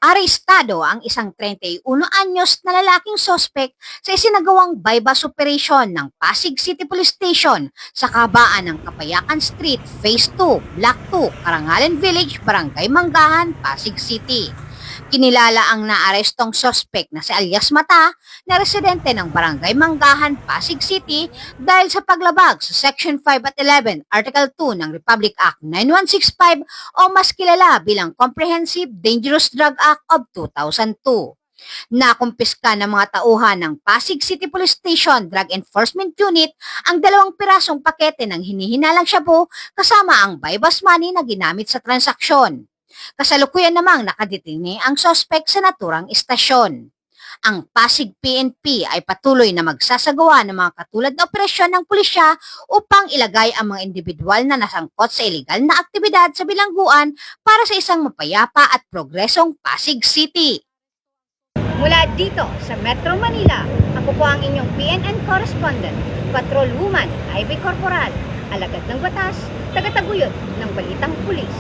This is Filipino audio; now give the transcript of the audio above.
Arestado ang isang 31 anyos na lalaking sospek sa isinagawang bypass operation ng Pasig City Police Station sa kabaan ng Kapayakan Street, Phase 2, Block 2, Karangalan Village, Barangay Manggahan, Pasig City. Kinilala ang naarestong sospek na si alias Mata na residente ng Barangay Manggahan, Pasig City dahil sa paglabag sa Section 5 at 11, Article 2 ng Republic Act 9165 o mas kilala bilang Comprehensive Dangerous Drug Act of 2002. Nakumpiska ng mga tauhan ng Pasig City Police Station Drug Enforcement Unit ang 2 pirasong pakete ng hinihinalang shabu kasama ang bypass money na ginamit sa transaksyon. Kasalukuyan namang nakadetine ang sospek sa naturang istasyon. Ang Pasig PNP ay patuloy na magsasagawa ng mga katulad na operasyon ng pulisya upang ilagay ang mga individual na nasangkot sa iligal na aktibidad sa bilangguan para sa isang mapayapa at progresong Pasig City. Mula dito sa Metro Manila, ako po ang inyong PNN correspondent, Patrolwoman Ivy Corporal, alagad ng batas, tagataguyod ng Balitang Pulis.